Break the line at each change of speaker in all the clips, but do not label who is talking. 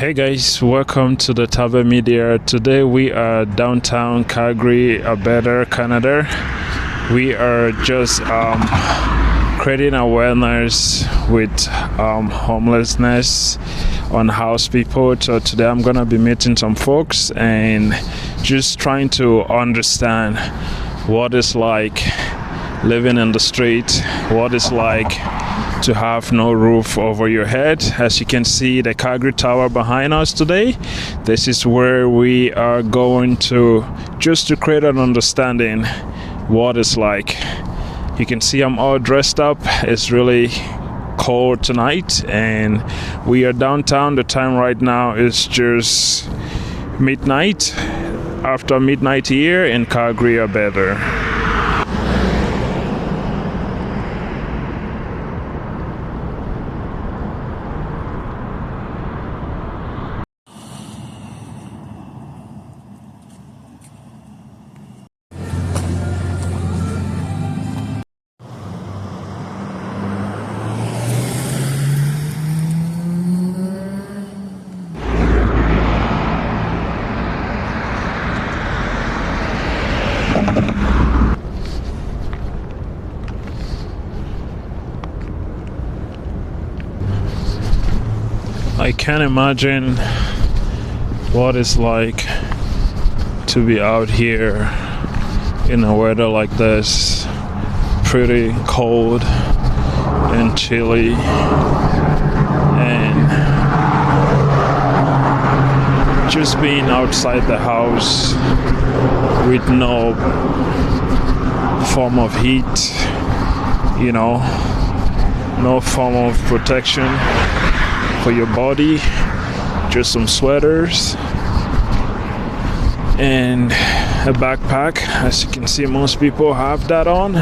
Hey guys, welcome to the Taba Media. Today we are downtown Calgary, Alberta, Canada. We are just creating awareness with homelessness, unhoused people. So today I'm gonna be meeting some folks and just trying to understand what it's like living in the street, what it's like to have no roof over your head. As you can see, the Calgary Tower behind us today, this is where we are going to, just to create an understanding what it's like. You can see I'm all dressed up. It's really cold tonight and we are downtown. The time right now is just midnight, after midnight here in Calgary, Alberta. I can't imagine what it's like to be out here in a weather like this, pretty cold and chilly, and just being outside the house with no form of heat, no form of protection for your body, just some sweaters and a backpack. As you can see, most people have that on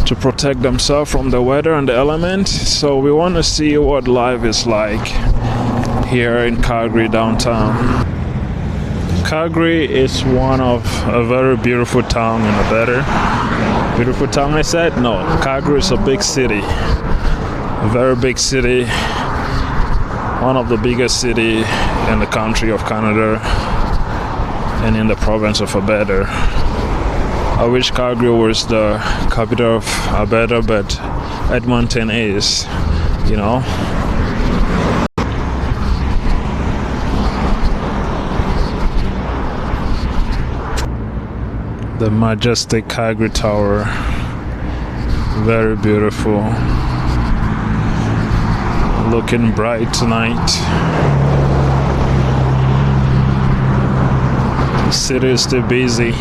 to protect themselves from the weather and the elements. So we want to see what life is like here in Calgary downtown. Calgary is one of a very beautiful town in Alberta. Beautiful town, I said? No, Calgary is a big city, a very big city. One of the biggest cities in the country of Canada and in the province of Alberta. I wish Calgary was the capital of Alberta, but Edmonton is, The majestic Calgary Tower, very beautiful. Looking bright tonight. The city is still busy.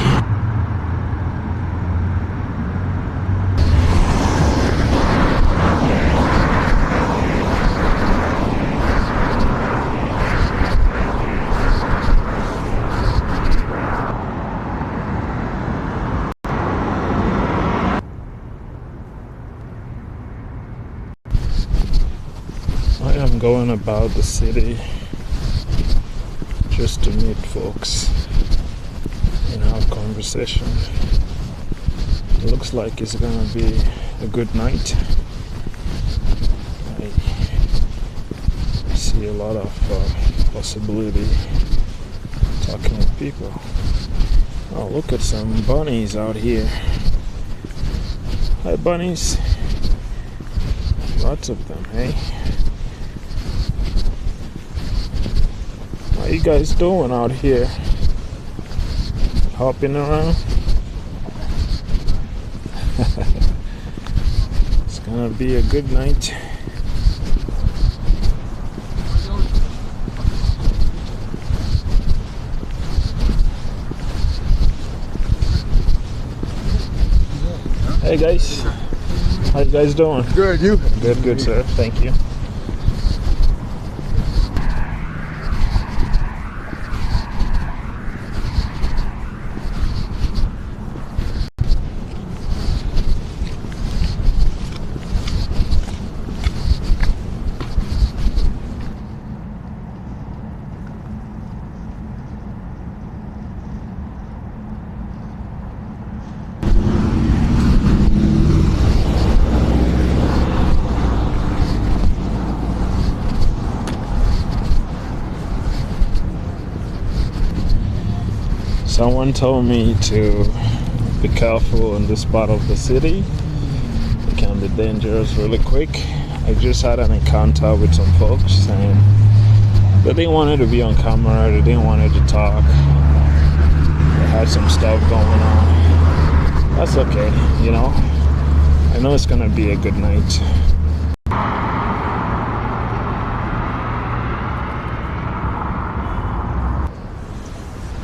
I'm going about the city just to meet folks and have conversation. It looks like it's gonna be a good night. I see a lot of possibility talking with people. Oh, look at some bunnies out here. Hi bunnies. Lots of them, hey? What you guys doing out here? Hopping around? It's gonna be a good night. Hey guys, how you guys doing?
Good, you?
Good, sir. Thank you. Someone told me to be careful in this part of the city. It can be dangerous really quick. I just had an encounter with some folks and they didn't want it to be on camera, they didn't want it to talk. They had some stuff going on. That's okay, you know. I know it's gonna be a good night.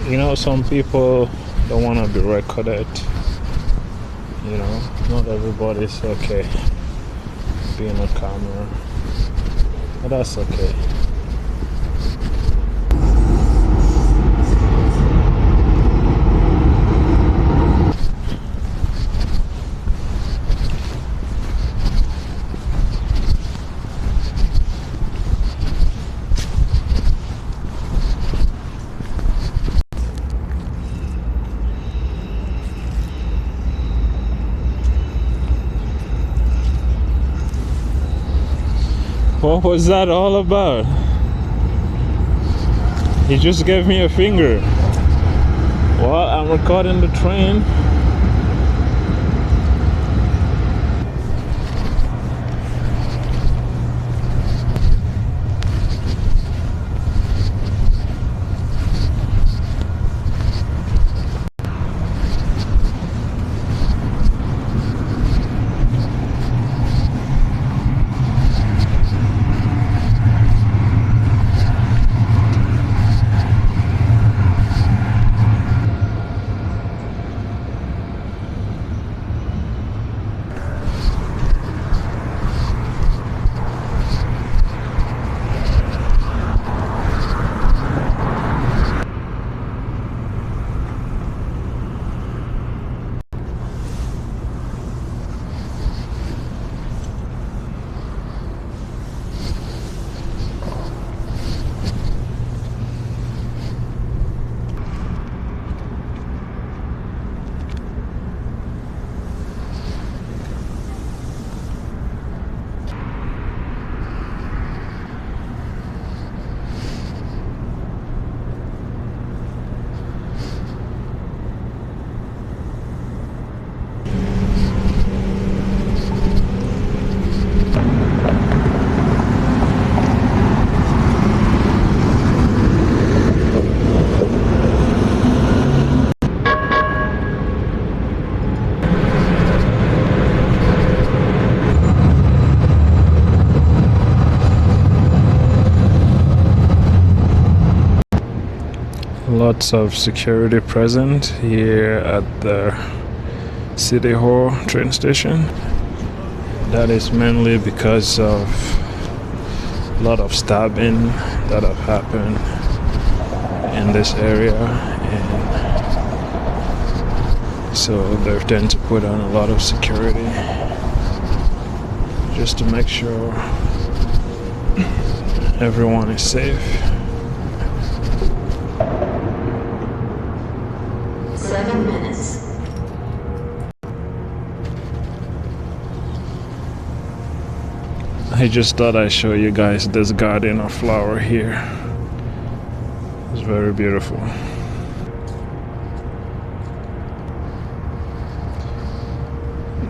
You know, some people don't want to be recorded. You know, not everybody's okay being on camera, but that's okay. What was that all about? He just gave me a finger. Well, I'm recording the train. Lots of security present here at the City Hall train station. That is mainly because of a lot of stabbing that have happened in this area, and so they tend to put on a lot of security just to make sure everyone is safe.
7 minutes.
I just thought I'd show you guys this garden of flower here. It's very beautiful.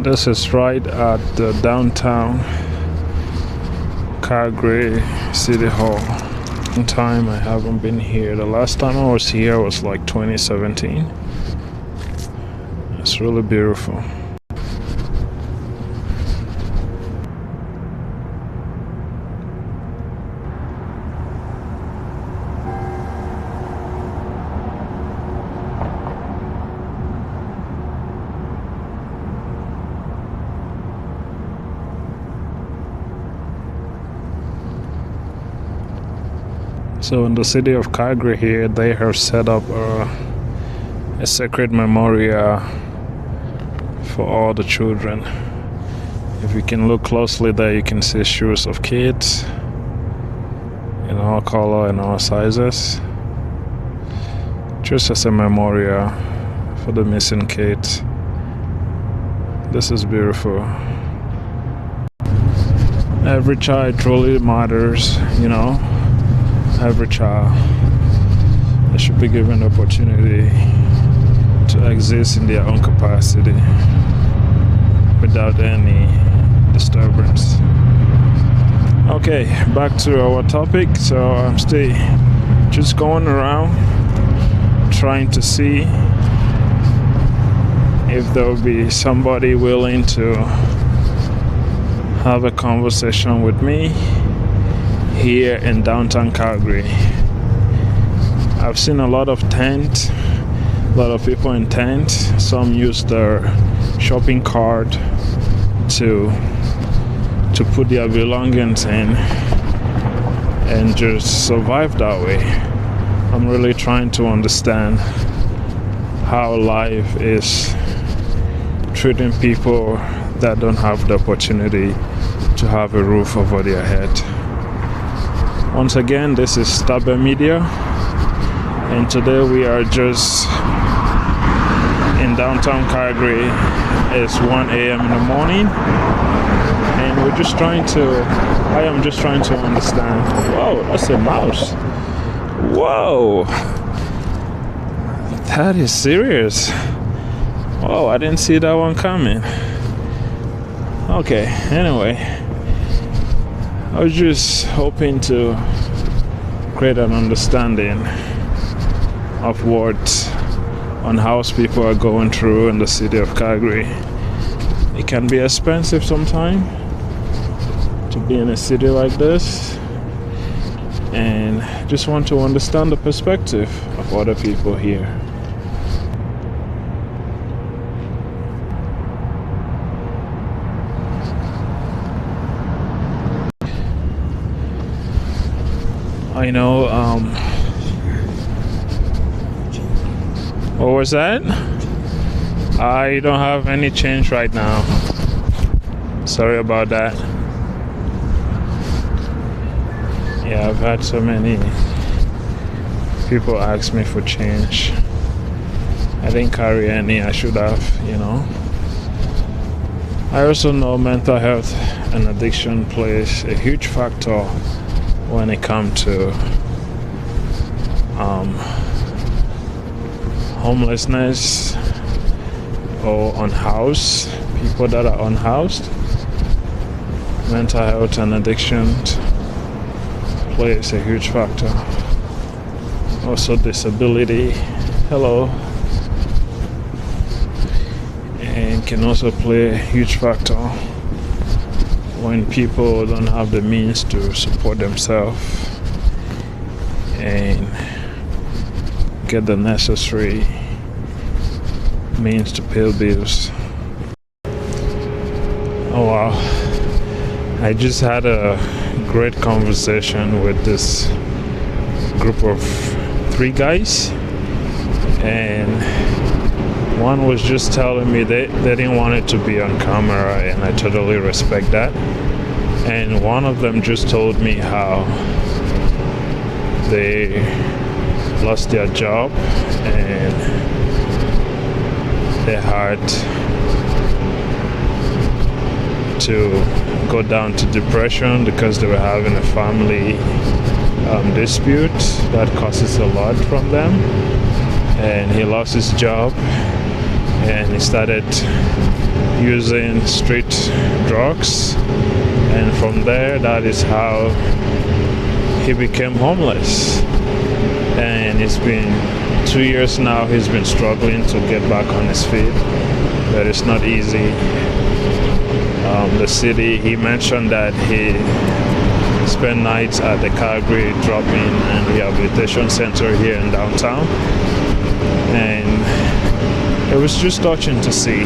This is right at the downtown Calgary City Hall. Long time I haven't been here. The last time I was here was like 2017. It's really beautiful. So in the city of Calgary here, they have set up a sacred memorial for all the children. If you can look closely there, you can see shoes of kids in all color and all sizes, just as a memorial for the missing kids. This is beautiful. Every child truly matters, you know. Every child, they should be given the opportunity to exist in their own capacity without any disturbance. Okay, back to our topic. So I'm still just going around trying to see if there will be somebody willing to have a conversation with me here in downtown Calgary. I've seen a lot of tent, a lot of people in tent. Some use their shopping cart to put their belongings in and just survive that way. I'm really trying to understand how life is treating people that don't have the opportunity to have a roof over their head. Once again, this is Stubborn Media, and today we are just in downtown Calgary. It's 1 a.m. in the morning, and I am just trying to understand. Whoa, that's a mouse. Whoa, that is serious. Whoa, I didn't see that one coming. Okay, anyway, I was just hoping to create an understanding of what unhoused people are going through in the city of Calgary. It can be expensive sometimes to be in a city like this, and just want to understand the perspective of other people here. I know, what was that? I don't have any change right now. Sorry about that. Yeah, I've had so many people ask me for change. I didn't carry any, I should have, I also know mental health and addiction plays a huge factor when it comes to homelessness or unhoused, people that are unhoused. Mental health and addiction plays a huge factor. Also disability, hello, and can also play a huge factor when people don't have the means to support themselves and get the necessary means to pay bills. Oh wow, I just had a great conversation with this group of 3 guys, and one was just telling me they didn't want it to be on camera, and I totally respect that. And one of them just told me how they lost their job and they had to go down to depression because they were having a family dispute that causes a lot from them. And he lost his job and he started using street drugs, and from there, that is how he became homeless. And it's been 2 years now he's been struggling to get back on his feet, but it's not easy. The city, he mentioned that he spent nights at the Calgary Drop-In and Rehabilitation Center here in downtown, and it was just touching to see.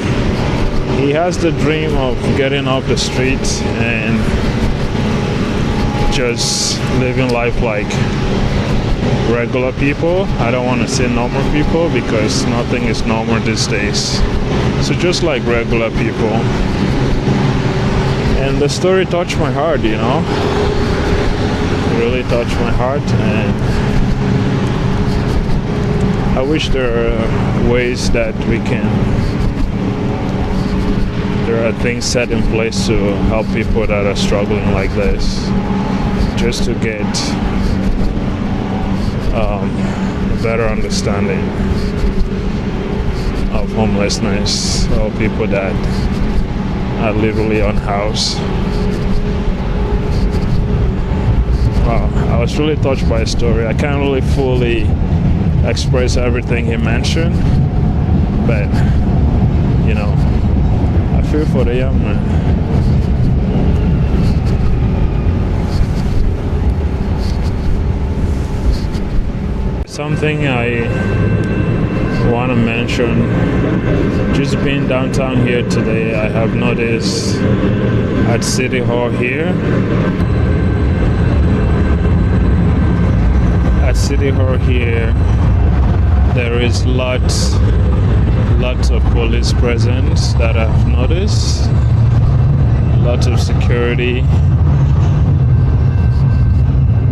He has the dream of getting off the street and just living life like regular people. I don't want to say normal people because nothing is normal these days. So just like regular people. And the story touched my heart, It really touched my heart, and I wish there are ways that there are things set in place to help people that are struggling like this, just to get a better understanding. of homelessness or people that are literally unhoused. Wow, I was really touched by his story. I can't really fully express everything he mentioned, but you know, I feel for the young man. Something I want to mention, just being downtown here today, I have noticed at City Hall here, there is lots of police presence that I've noticed, lots of security,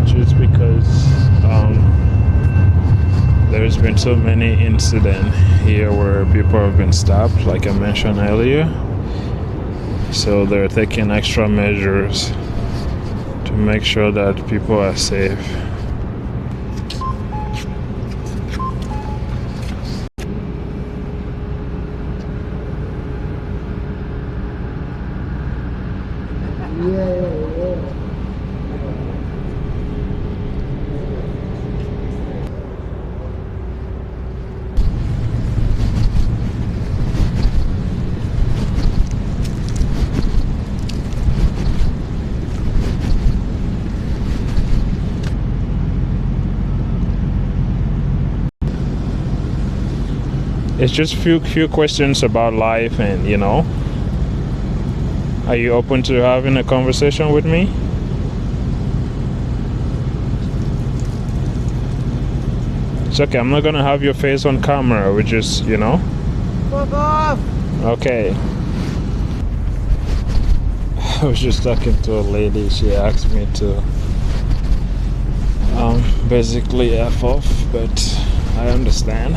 just because there's been so many incidents here where people have been stopped, like I mentioned earlier. So they're taking extra measures to make sure that people are safe. It's just few questions about life, and you know, are you open to having a conversation with me? It's okay, I'm not gonna have your face on camera. We just, you know.
Fuck off!
Okay. I was just talking to a lady. She asked me to basically F off, but I understand.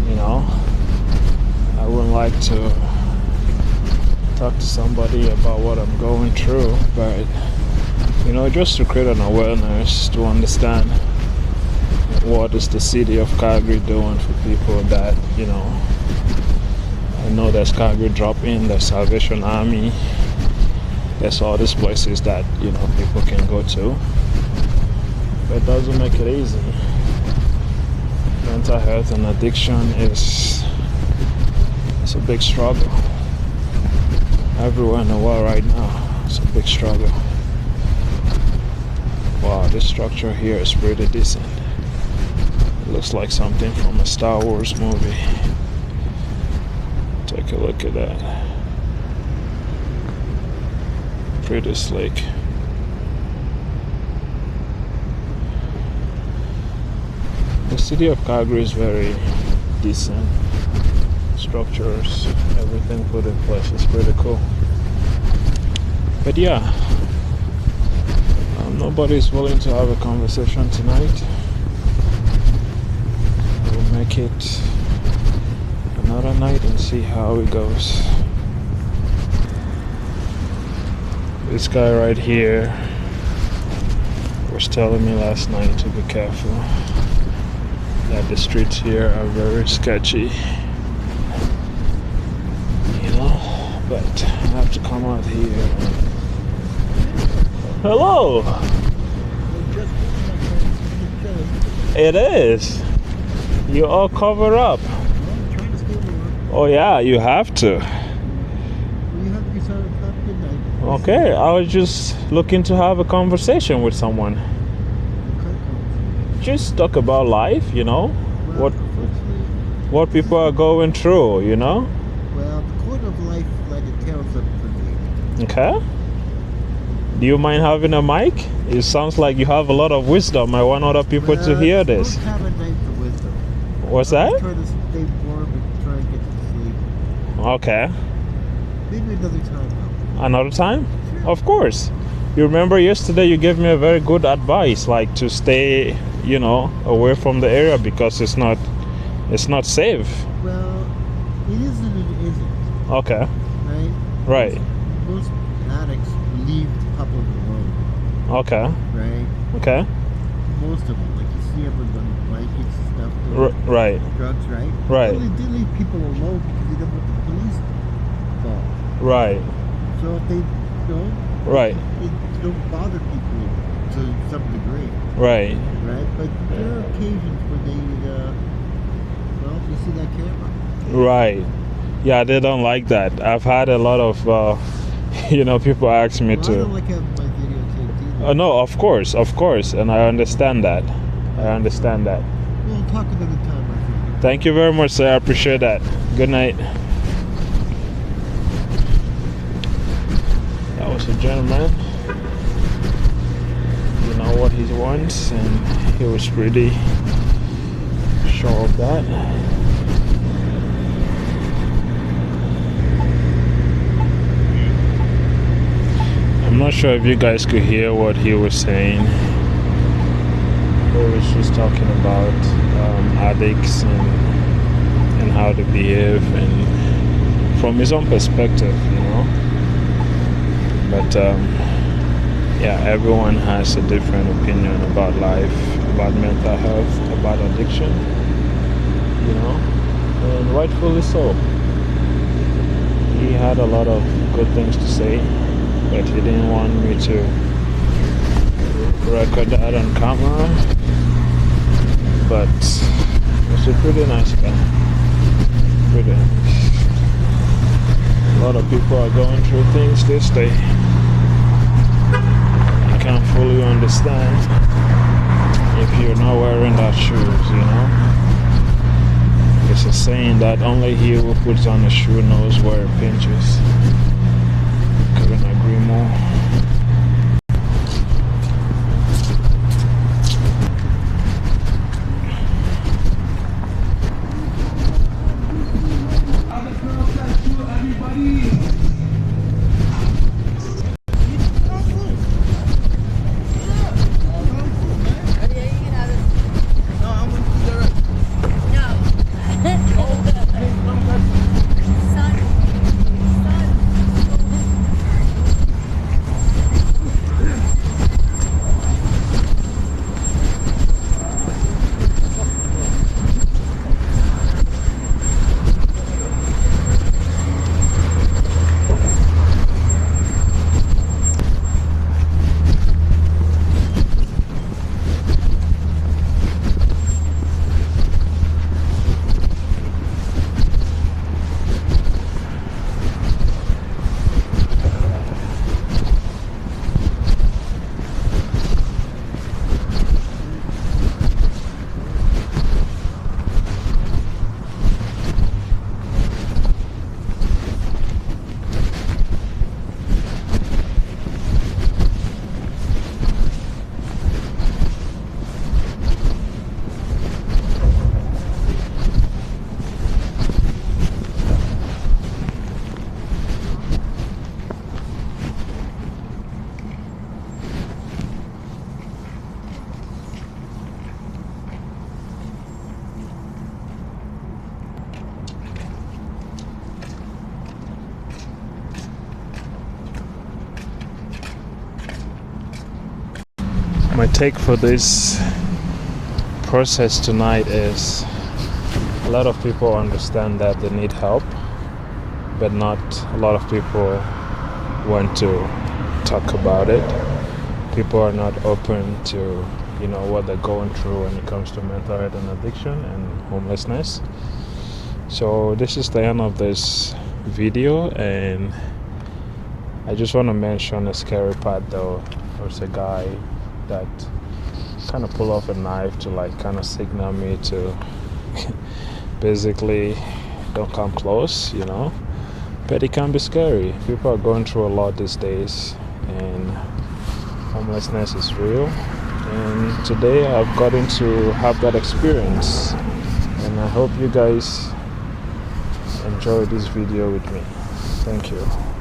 You know, I wouldn't like to talk to somebody about what I'm going through, but you know, just to create an awareness, to understand what is the city of Calgary doing for people that, you know, I know there's Calgary Drop-In, there's Salvation Army, there's all these places that, you know, people can go to, but it doesn't make it easy. Mental health and addiction it's a big struggle everywhere in the world right now. It's a big struggle. Wow, this structure here is pretty decent. It looks like something from a Star Wars movie. Take a look at that. Pretty slick. The city of Calgary is very decent. Structures, everything put in place is pretty cool. But yeah, nobody's willing to have a conversation tonight. We'll make it another night and see how it goes. This guy right here was telling me last night to be careful, that the streets here are very sketchy, you know, but I have to come out here. Hello! It is. You all cover up. Oh yeah, you have to. Okay, I was just looking to have a conversation with someone. Just talk about life, you know, what people are going through, you know.
Well, the court of life like it tells them for me.
Okay. Do you mind having a mic? It sounds like you have a lot of wisdom. I want other people to hear this.
Don't have a night for wisdom.
What's that?
Try to stay warm and try and get to sleep.
Okay.
Maybe another time.
Another time?
Sure.
Of course. You remember yesterday you gave me a very good advice, like to stay, you know, away from the area because it's not safe.
Well, it is and it isn't.
Okay.
Right?
Right.
Most addicts leave the public alone.
Okay.
Right?
Okay.
Most of them, like you see them with the blankets and stuff.
Right.
Drugs, right?
Right.
Well, they leave people alone because they don't want the police involved.
Right.
So if they don't,
Right.
they don't bother people to some degree,
Right.
right? But there are occasions when they, well, you see that camera.
Right. Yeah, they don't like that. I've had a lot of, people ask me
Well, I
to.
don't like having my videotaped either.
No, of course, and I understand that.
We'll talk another time, my friend.
Thank you very much, sir. I appreciate that. Good night. That was a gentleman. You know what he wants, and he was pretty sure of that. I'm not sure if you guys could hear what he was saying. He was just talking about addicts and how to behave, and from his own perspective, But yeah, everyone has a different opinion about life, about mental health, about addiction, and rightfully so. He had a lot of good things to say, but he didn't want me to record that on camera. But he's a pretty nice guy. Pretty nice. A lot of people are going through things this day. I can't fully understand if you're not wearing that shoes, It's a saying that only he who puts on a shoe knows where it pinches. Couldn't agree more. My take for this process tonight is a lot of people understand that they need help, but not a lot of people want to talk about it. People are not open to what they're going through when it comes to mental health and addiction and homelessness. So this is the end of this video, and I just want to mention a scary part though. There's a guy that kind of pull off a knife to kind of signal me to basically don't come close, but it can be scary. People are going through a lot these days, and homelessness is real, and today I've gotten to have that experience, and I hope you guys enjoy this video with me. Thank you.